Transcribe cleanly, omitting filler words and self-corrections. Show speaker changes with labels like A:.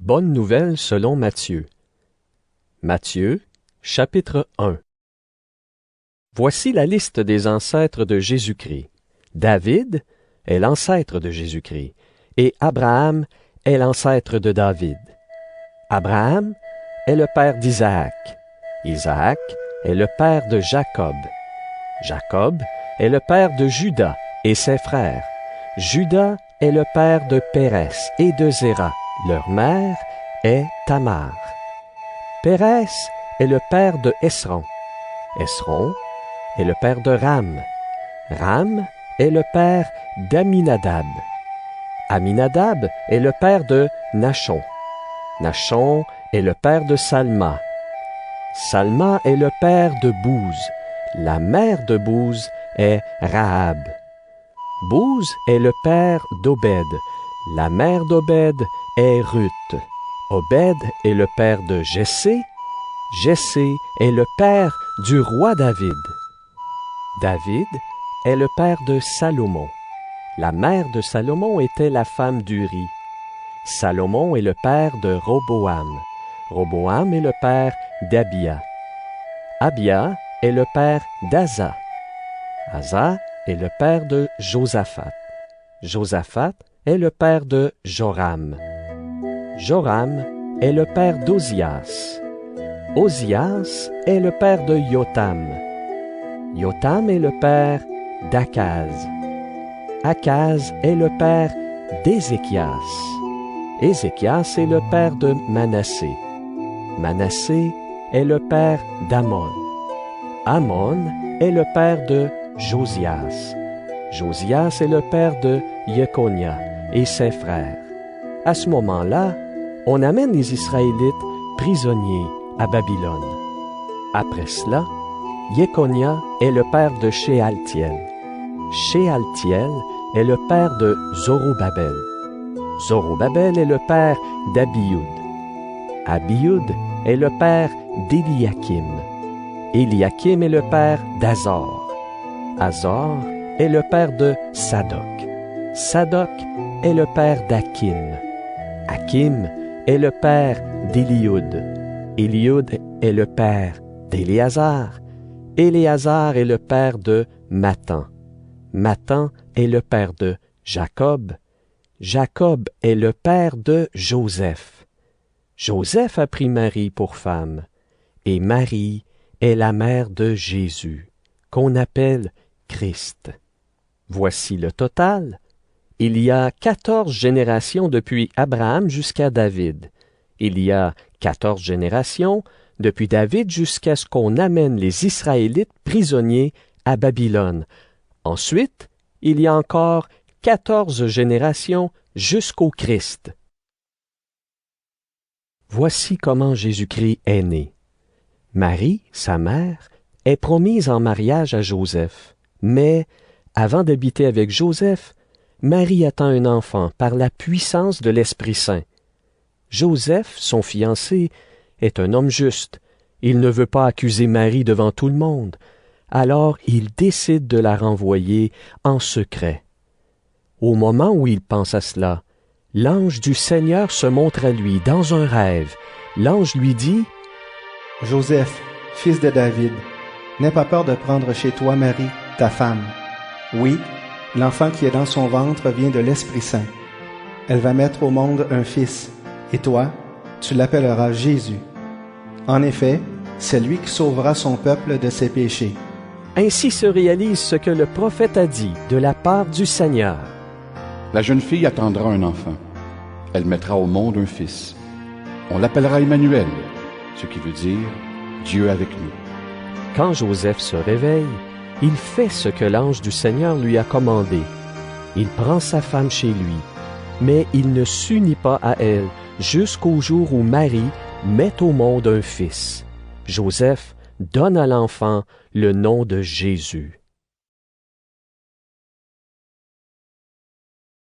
A: Bonne nouvelle selon Matthieu. Matthieu, chapitre 1. Voici la liste des ancêtres de Jésus-Christ. David est l'ancêtre de Jésus-Christ, et Abraham est l'ancêtre de David. Abraham est le père d'Isaac. Isaac est le père de Jacob. Jacob est le père de Juda et ses frères. Juda est le père de Pérès et de Zéra. Leur mère est Tamar. Pérès est le père de Esron. Esron est le père de Ram. Ram est le père d'Aminadab. Aminadab est le père de Nachon. Nachon est le père de Salma. Salma est le père de Bouz. La mère de Bouz est Rahab. Bouz est le père d'Obed. La mère d'Obed est Ruth. Obed est le père de Jessé. Jessé est le père du roi David. David est le père de Salomon. La mère de Salomon était la femme d'Uri. Salomon est le père de Roboam. Roboam est le père d'Abia. Abia est le père d'Asa. Asa est le père de Josaphat. Josaphat est le père de Joram. Joram est le père d'Ozias. Ozias est le père de Yotam. Yotam est le père d'Akaz. Akaz est le père d'Ézéchias. Ézéchias est le père de Manassé. Manassé est le père d'Amon. Amon est le père de Josias. Josias est le père de Jeconia et ses frères. À ce moment-là, on amène les Israélites prisonniers à Babylone. Après cela, Jeconia est le père de Shealtiel. Shealtiel est le père de Zorobabel. Zorobabel est le père d'Abioud. Abioud est le père d'Éliakim. Éliakim est le père d'Azor. Azor est le père de Sadoc. Sadoc est le père d'Akim. Akim est le père d'Éliud. Éliud est le père d'Éléazar. Éléazar est le père de Mathan. Mathan est le père de Jacob. Jacob est le père de Joseph. Joseph a pris Marie pour femme, et Marie est la mère de Jésus, qu'on appelle Christ. Voici le total. Il y a 14 générations depuis Abraham jusqu'à David. Il y a 14 générations depuis David jusqu'à ce qu'on amène les Israélites prisonniers à Babylone. Ensuite, il y a encore 14 générations jusqu'au Christ. Voici comment Jésus-Christ est né. Marie, sa mère, est promise en mariage à Joseph. Mais, avant d'habiter avec Joseph, Marie attend un enfant par la puissance de l'Esprit Saint. Joseph, son fiancé, est un homme juste. Il ne veut pas accuser Marie devant tout le monde. Alors il décide de la renvoyer en secret. Au moment où il pense à cela, l'ange du Seigneur se montre à lui dans un rêve. L'ange lui dit:
B: « Joseph, fils de David, n'aie pas peur de prendre chez toi Marie, ta femme. Oui, l'enfant qui est dans son ventre vient de l'Esprit Saint. Elle va mettre au monde un fils, et toi, tu l'appelleras Jésus. En effet, c'est lui qui sauvera son peuple de ses péchés. »
A: Ainsi se réalise ce que le prophète a dit de la part du Seigneur.
C: La jeune fille attendra un enfant. Elle mettra au monde un fils. On l'appellera Emmanuel, ce qui veut dire Dieu avec nous.
A: Quand Joseph se réveille, il fait ce que l'ange du Seigneur lui a commandé. Il prend sa femme chez lui, mais il ne s'unit pas à elle jusqu'au jour où Marie met au monde un fils. Joseph donne à l'enfant le nom de Jésus.